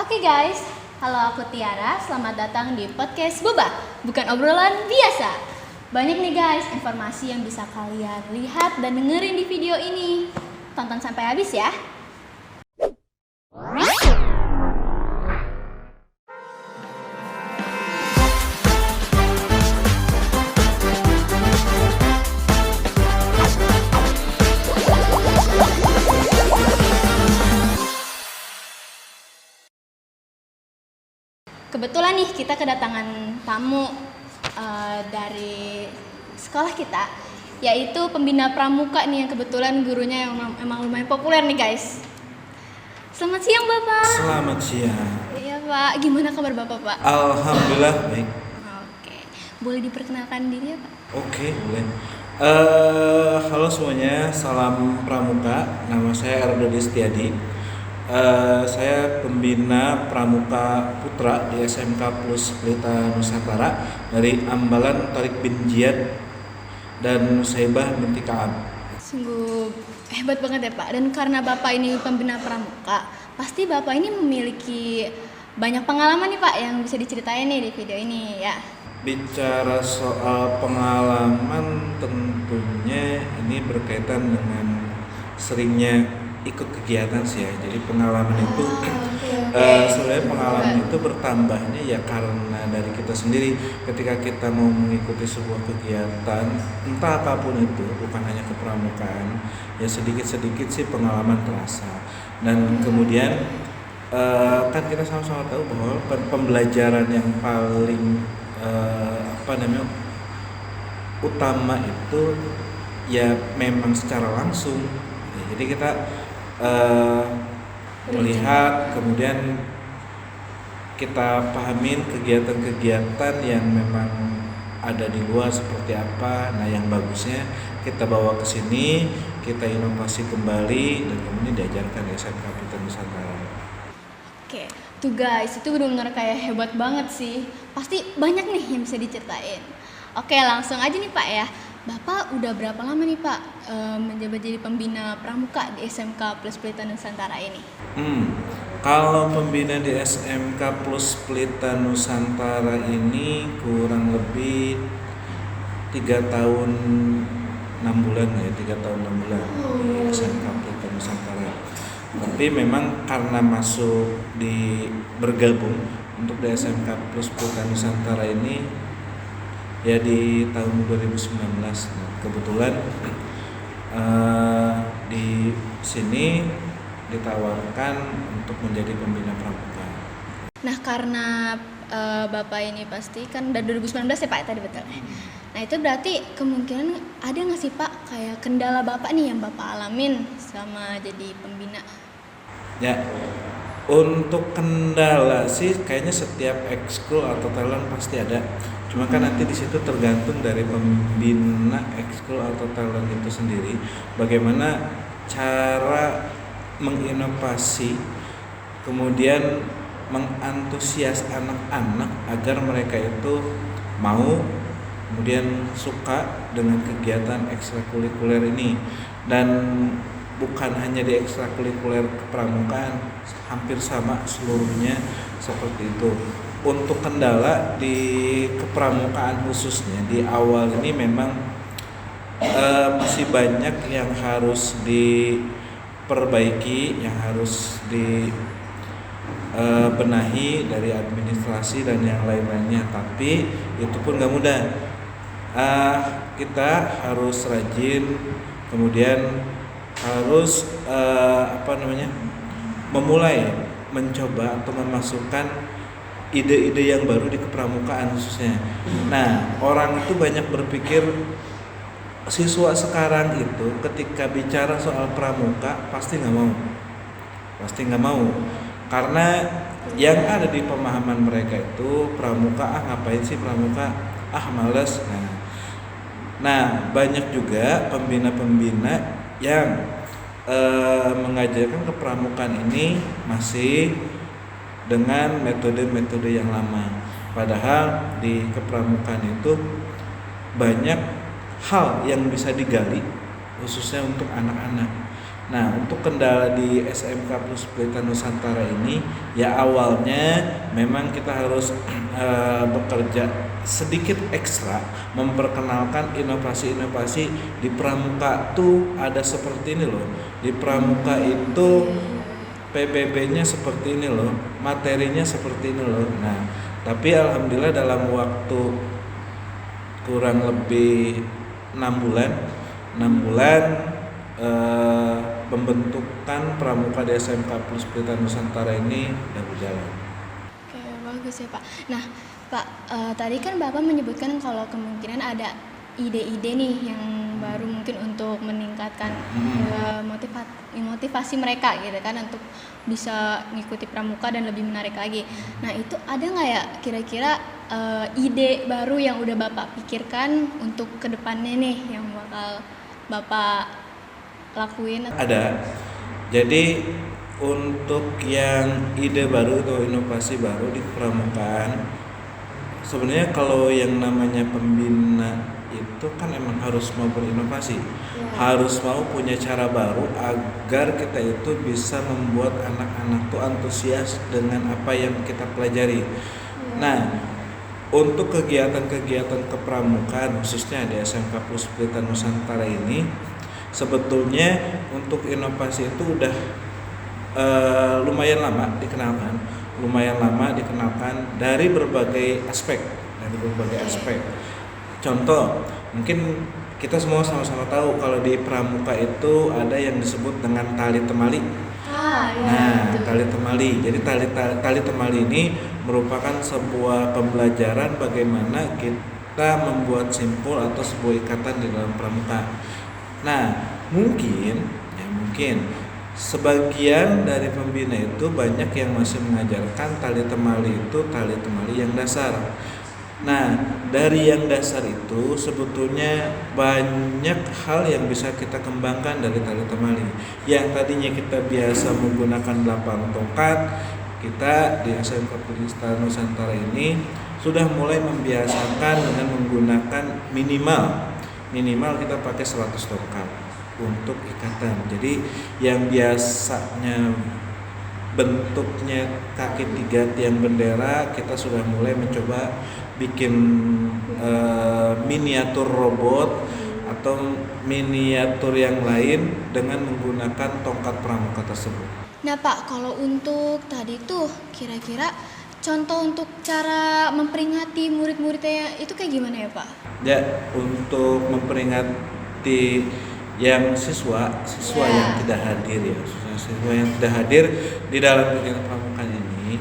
Oke guys, halo aku Tiara, selamat datang di podcast Boba, bukan obrolan biasa. Banyak nih guys informasi yang bisa kalian lihat dan dengerin di video ini. Tonton sampai habis ya. Kebetulan nih kita kedatangan tamu dari sekolah kita, yaitu pembina pramuka nih yang kebetulan gurunya yang emang lumayan populer nih guys. Selamat siang Bapak. Selamat siang. Iya Pak, gimana kabar Bapak Pak? Alhamdulillah baik. Oke, boleh diperkenalkan diri ya Pak? Oke, boleh. Halo semuanya, salam pramuka. Nama saya Ardodi Setiadi. Saya pembina pramuka putra di SMK Plus Pelita Nusantara dari Ambalan Tariq bin Ziyad dan Nusaibah binti Ka'ab. Sungguh hebat banget ya Pak. Dan karena Bapak ini pembina pramuka, pasti Bapak ini memiliki banyak pengalaman nih Pak yang bisa diceritain nih di video ini ya. Bicara soal pengalaman, tentunya ini berkaitan dengan seringnya ikut kegiatan sih ya. Jadi pengalaman itu sebenarnya pengalaman itu bertambahnya ya karena dari kita sendiri. Ketika kita mau mengikuti sebuah kegiatan entah apapun itu, bukan hanya kepramukaan, ya sedikit-sedikit sih pengalaman terasa. Dan kemudian kan kita sama-sama tahu bahwa pembelajaran yang paling utama itu ya memang secara langsung. Jadi kita melihat, kemudian kita pahamin kegiatan-kegiatan yang memang ada di luar seperti apa. Nah, yang bagusnya kita bawa ke sini, kita inovasi kembali, dan kemudian diajarkan di SMK Pelita Nusantara. Oke, tuh guys, itu benar-benar kayak hebat banget sih. Pasti banyak nih yang bisa diceritain. Oke, langsung aja nih Pak ya. Bapak udah berapa lama nih Pak menjabat jadi pembina pramuka di SMK Plus Pelita Nusantara ini? Kalau pembina di SMK Plus Pelita Nusantara ini kurang lebih 3 tahun 6 bulan ya, 3 tahun 6 bulan di SMK Pelita Nusantara. Tapi memang karena bergabung untuk di SMK Plus Pelita Nusantara ini ya di tahun 2019. Nah, kebetulan di sini ditawarkan untuk menjadi pembina pramuka. Nah, karena Bapak ini pasti kan dari 2019 ya Pak tadi betul. Nah, itu berarti kemungkinan ada nggak sih Pak kayak kendala Bapak nih yang Bapak alamin sama jadi pembina? Ya, untuk kendala sih kayaknya setiap ekskul atau talent pasti ada. Cuma kan nanti di situ tergantung dari pembina ekskul atau talent itu sendiri, bagaimana cara menginovasi, kemudian mengantusias anak-anak agar mereka itu mau, kemudian suka dengan kegiatan ekstrakurikuler ini. Dan bukan hanya di ekstrakurikuler kepramukaan, hampir sama seluruhnya seperti itu. Untuk kendala di kepramukaan khususnya di awal ini memang masih banyak yang harus diperbaiki, yang harus dibenahi dari administrasi dan yang lain-lainnya. Tapi itu pun gak mudah. Kita harus rajin, kemudian harus memulai mencoba atau memasukkan ide-ide yang baru di kepramukaan khususnya. Nah, orang itu banyak berpikir siswa sekarang itu ketika bicara soal pramuka pasti nggak mau, karena yang ada di pemahaman mereka itu pramuka, ngapain sih pramuka, males. Nah, banyak juga pembina-pembina yang mengajarkan kepramukaan ini masih dengan metode-metode yang lama. Padahal di kepramukaan itu banyak hal yang bisa digali khususnya untuk anak-anak. Nah, untuk kendala di SMK Plus Pelita Nusantara ini, ya awalnya memang kita harus bekerja sedikit ekstra memperkenalkan inovasi-inovasi di pramuka tuh ada seperti ini loh. Di pramuka itu PBB-nya seperti ini loh, materinya seperti ini loh. Nah, tapi alhamdulillah dalam waktu kurang lebih 6 bulan, 6 bulan pembentukan pramuka di SMK Plus Pelita Nusantara ini sudah berjalan. Oke, bagus ya Pak. Nah, Pak, tadi kan Bapak menyebutkan kalau kemungkinan ada ide-ide nih yang baru mungkin untuk meningkatkan motivasi mereka gitu kan untuk bisa mengikuti pramuka dan lebih menarik lagi. Nah, itu ada nggak ya kira-kira ide baru yang udah Bapak pikirkan untuk kedepannya nih yang bakal Bapak lakuin? Ada. Jadi untuk yang ide baru atau inovasi baru di pramukaan, sebenarnya kalau yang namanya pembina itu kan emang harus mau berinovasi, harus mau punya cara baru agar kita itu bisa membuat anak-anak tuh antusias dengan apa yang kita pelajari. Nah, untuk kegiatan-kegiatan kepramukaan khususnya di SMK Plus Pelita Nusantara ini, sebetulnya untuk inovasi itu udah lumayan lama dikenalkan dari berbagai aspek, Contoh, mungkin kita semua sama-sama tahu kalau di pramuka itu ada yang disebut dengan tali temali. Nah, tali temali. Jadi tali temali ini merupakan sebuah pembelajaran bagaimana kita membuat simpul atau sebuah ikatan di dalam pramuka. Nah, mungkin sebagian dari pembina itu banyak yang masih mengajarkan tali temali itu tali temali yang dasar. Nah, dari yang dasar itu sebetulnya banyak hal yang bisa kita kembangkan dari tali temali. Yang tadinya kita biasa menggunakan 8 tongkat, kita di SMK Pelita Nusantara ini sudah mulai membiasakan dengan menggunakan minimal kita pakai 100 tongkat untuk ikatan. Jadi yang biasanya bentuknya kaki 3 tiang bendera, kita sudah mulai mencoba bikin miniatur robot atau miniatur yang lain dengan menggunakan tongkat pramuka tersebut. Nah Pak, kalau untuk tadi tuh kira-kira contoh untuk cara memperingati murid-muridnya itu kayak gimana ya Pak? Ya, untuk memperingati yang siswa yang tidak hadir ya, siswa yang tidak hadir di dalam kegiatan pramukaan ini,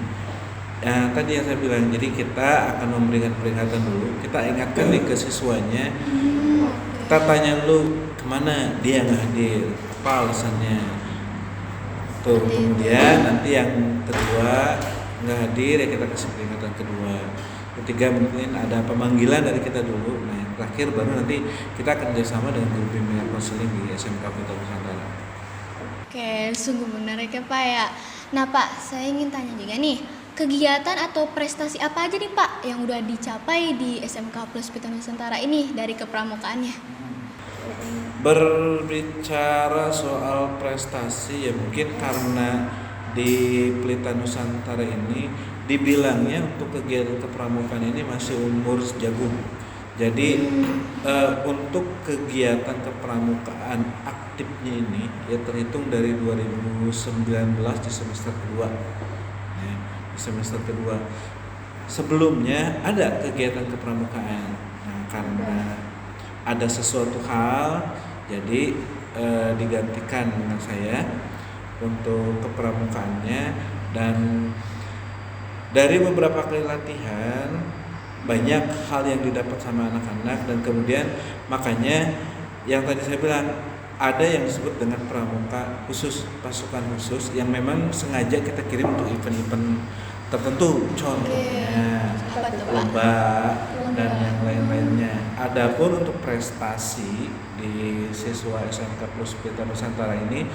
ya tadi yang saya bilang, jadi kita akan memberikan peringatan dulu, kita ingatkan nih ke siswanya, kita tanya dulu kemana dia nggak hadir, apa alasannya, tuh kemudian nanti yang kedua nggak hadir ya kita kasih peringatan kedua, ketiga mungkin ada pemanggilan dari kita dulu, nah yang terakhir baru nanti kita akan kerjasama dengan guru bimbingan konseling di SMK Pelita Nusantara. Oke, sungguh menarik ya Pak ya. Nah Pak, saya ingin tanya juga nih, kegiatan atau prestasi apa aja nih Pak yang udah dicapai di SMK Plus Pelita Nusantara ini dari kepramukaannya? Berbicara soal prestasi ya mungkin karena di Pelita Nusantara ini dibilangnya untuk kegiatan kepramukaan ini masih umur jagung. Jadi untuk kegiatan kepramukaan aktifnya ini ya terhitung dari 2019 di semester kedua. Ya, di semester kedua. Sebelumnya ada kegiatan kepramukaan. Nah, karena ada sesuatu hal jadi digantikan dengan saya untuk kepramukaannya, dan dari beberapa kali latihan banyak hal yang didapat sama anak-anak, dan kemudian makanya yang tadi saya bilang ada yang disebut dengan pramuka khusus, pasukan khusus yang memang sengaja kita kirim untuk event-event tertentu, contohnya lomba dan yang lain-lainnya. Adapun untuk prestasi di siswa SMK Plus Pelita Nusantara ini,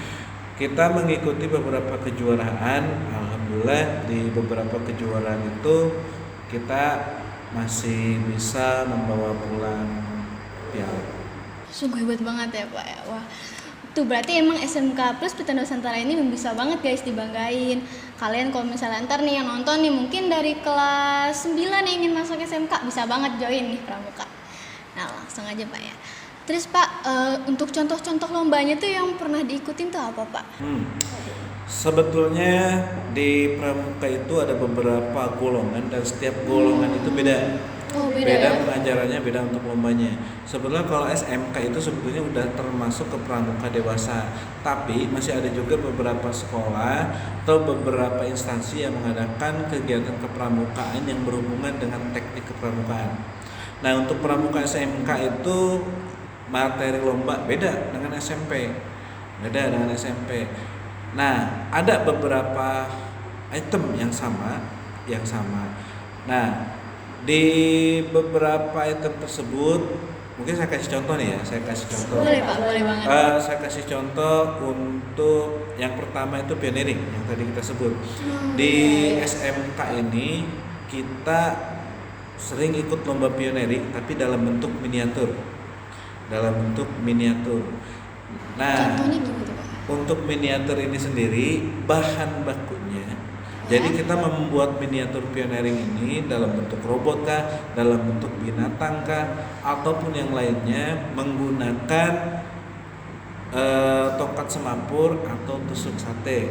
kita mengikuti beberapa kejuaraan. Alhamdulillah di beberapa kejuaraan itu kita masih bisa membawa pulang piala. Sungguh hebat banget ya Pak ya. Wah, Tuh berarti emang SMK Plus Pelita Nusantara ini bisa banget guys dibanggain. Kalian kalau misalnya ntar nih yang nonton nih mungkin dari kelas 9 yang ingin masuk SMK bisa banget join nih pramuka. Nah langsung aja Pak ya. Terus Pak, untuk contoh-contoh lombanya tuh yang pernah diikutin tuh apa Pak? Sebetulnya di pramuka itu ada beberapa golongan dan setiap golongan itu beda. Oh beda Beda ya? pengajarannya, beda untuk lombanya. Sebetulnya kalau SMK itu sebetulnya udah termasuk ke pramuka dewasa, tapi masih ada juga beberapa sekolah atau beberapa instansi yang mengadakan kegiatan kepramukaan yang berhubungan dengan teknik kepramukaan. Nah untuk pramuka SMK itu materi lomba beda dengan SMP, beda dengan SMP. Nah ada beberapa item yang sama. Nah di beberapa item tersebut mungkin saya kasih contoh nih ya, Boleh Pak, boleh banget. Saya kasih contoh untuk yang pertama itu pioneering yang tadi kita sebut. Di SMK ini kita sering ikut lomba pioneering tapi dalam bentuk miniatur. Nah, Contohnya gimana tuh Pak? untuk miniatur ini sendiri bahan bakunya. Jadi kita membuat miniatur pioneering ini dalam bentuk robot kah, dalam bentuk binatang kah, ataupun yang lainnya menggunakan tongkat semapur atau tusuk sate.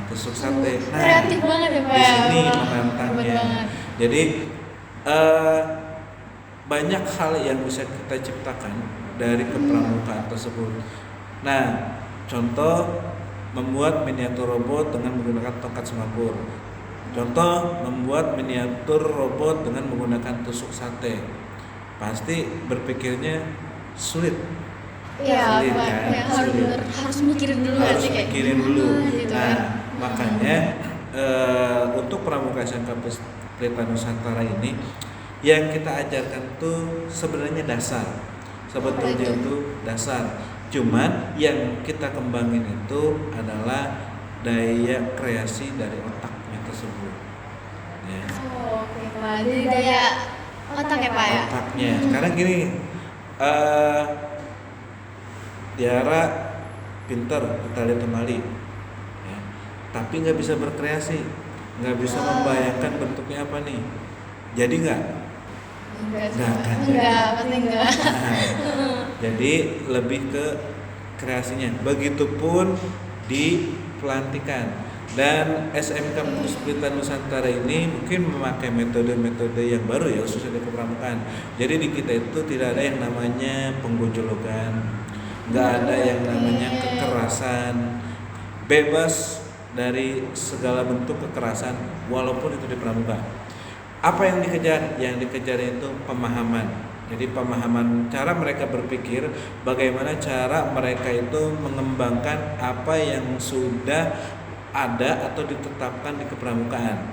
Tusuk sate. Nah, Kreatif banget ya Pak. di sini Wah, menantangnya. hebat banget. Jadi banyak hal yang bisa kita ciptakan dari kepramukaan tersebut. Nah, contoh membuat miniatur robot dengan menggunakan tongkat semapur. Contoh membuat miniatur robot dengan menggunakan tusuk sate. Pasti berpikirnya sulit. Iya, Sulit, Pak. kan? Ya, Sulit. harus mikirin dulu Harus sih kayak mikirin gimana dulu. gitu Nah, kan. makanya untuk pramuka SMK Pelita Nusantara ini yang kita ajarkan tuh sebenarnya dasar. Sebetulnya itu dasar. Cuman yang kita kembangin itu adalah daya kreasi dari otaknya tersebut. Ya. Oh, oke Pak. Jadi daya otak ya Pak ya. Otaknya. Sekarang gini, Tiara pinter kita lihat kembali, ya. Tapi nggak bisa berkreasi, nggak bisa membayangkan bentuknya apa nih. Jadi nggak Enggak, akan. pasti enggak. Jadi lebih ke kreasinya. Begitupun di pelantikan. Dan SMK Pelita Nusantara ini mungkin memakai metode-metode yang baru ya khususnya di kepramukaan. Jadi di kita itu tidak ada yang namanya penggojologan, nggak ada yang namanya kekerasan, bebas dari segala bentuk kekerasan walaupun itu di pramuka. Apa yang dikejar? Yang dikejar itu pemahaman. Jadi pemahaman cara mereka berpikir, bagaimana cara mereka itu mengembangkan apa yang sudah ada atau ditetapkan di kepramukaan.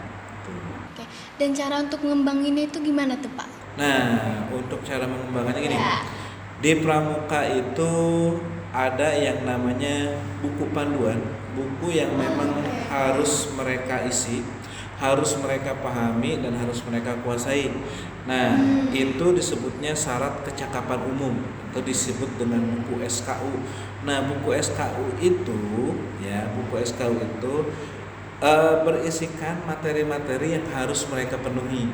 Oke. Dan cara untuk ngembanginnya itu gimana tuh Pak? Nah, untuk cara mengembangkannya gini. Ya. Di pramuka itu ada yang namanya buku panduan, buku yang memang harus mereka isi, harus mereka pahami dan harus mereka kuasai. Nah, itu disebutnya syarat kecakapan umum atau disebut dengan buku SKU. Nah, buku SKU itu berisikan materi-materi yang harus mereka penuhi.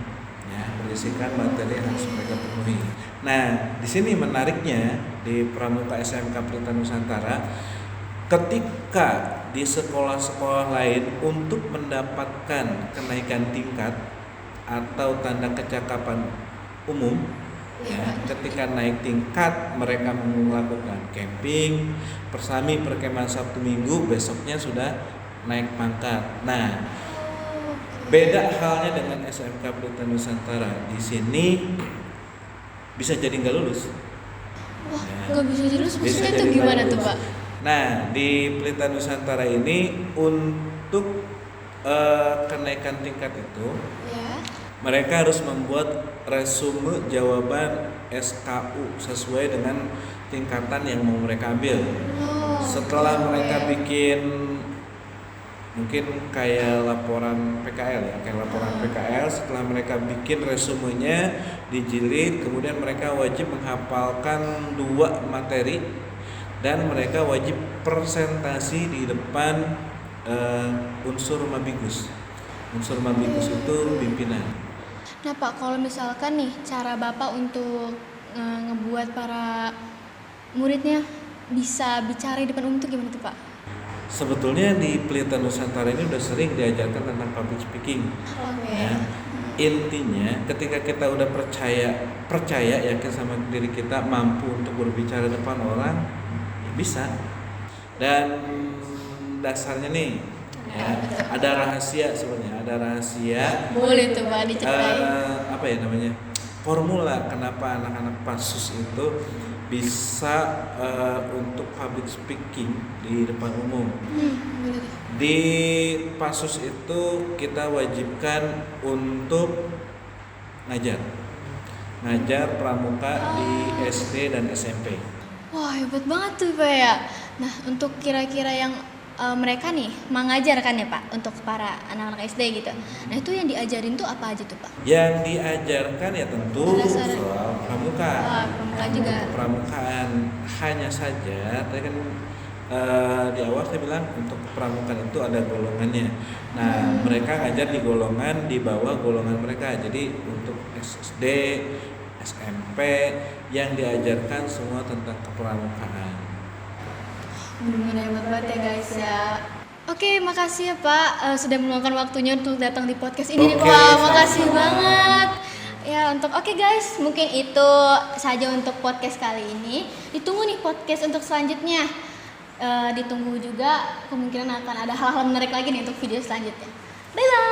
Ya, berisikan materi yang harus mereka penuhi. Nah, di sini menariknya di Pramuka SMK Pelita Nusantara, ketika di sekolah-sekolah lain untuk mendapatkan kenaikan tingkat atau tanda kecakapan umum, ya, ketika naik tingkat mereka melakukan camping, persami perkemahan Sabtu Minggu, besoknya sudah naik pangkat. Nah, beda halnya dengan SMK Pelita Nusantara. Di sini bisa jadi nggak lulus. Wah, Ya. nggak bisa lulus Bisa maksudnya itu jadi gimana nggak tuh lulus. Pak? Nah, di Pelita Nusantara ini untuk kenaikan tingkat itu Ya. mereka harus membuat resume jawaban SKU sesuai dengan tingkatan yang mau mereka ambil. Oh, Setelah oke. mereka bikin mungkin kayak laporan PKL ya, setelah mereka bikin resumenya dijilid, kemudian mereka wajib menghafalkan 2 materi dan mereka wajib presentasi di depan unsur mabigus. Unsur mabigus itu pimpinan. Nah Pak, kalau misalkan nih cara Bapak untuk ngebuat para muridnya bisa bicara di depan umum itu gimana tuh Pak? Sebetulnya di Pelita Nusantara ini udah sering diajarkan tentang public speaking. Oke. Ya. Intinya ketika kita udah percaya yakin sama diri kita mampu untuk berbicara depan orang, ya bisa. Dan dasarnya nih ya, ada rahasia sebenarnya, ada rahasia. Boleh tuh Pak diceritain. Apa ya namanya? Formula kenapa anak-anak Pasus itu bisa untuk public speaking di depan umum. Boleh deh. Di Pasus itu kita wajibkan untuk ngajar pramuka di SD dan SMP. Wah hebat banget tuh Pak ya. Nah untuk kira-kira yang mereka nih mengajar kan ya Pak untuk para anak-anak SD gitu. Nah itu yang diajarin tuh apa aja tuh Pak? Yang diajarkan ya tentu Dasar. soal pramuka. Pramuka juga. Pramukaan hanya saja tadi kan di awal saya bilang untuk pramukaan itu ada golongannya. Nah, mereka ngajar di golongan di bawah golongan mereka. Jadi untuk SD, SMP yang diajarkan semua tentang kepramukaan. Bener hebat banget ya guys ya. Oke, makasih ya Pak sudah meluangkan waktunya untuk datang di podcast ini nih Oke, Pak. Makasih sama-sama. banget. Ya untuk oke guys, mungkin itu saja untuk podcast kali ini. Ditunggu nih podcast untuk selanjutnya. Ditunggu juga kemungkinan akan ada hal-hal menarik lagi nih untuk video selanjutnya. Bye bye.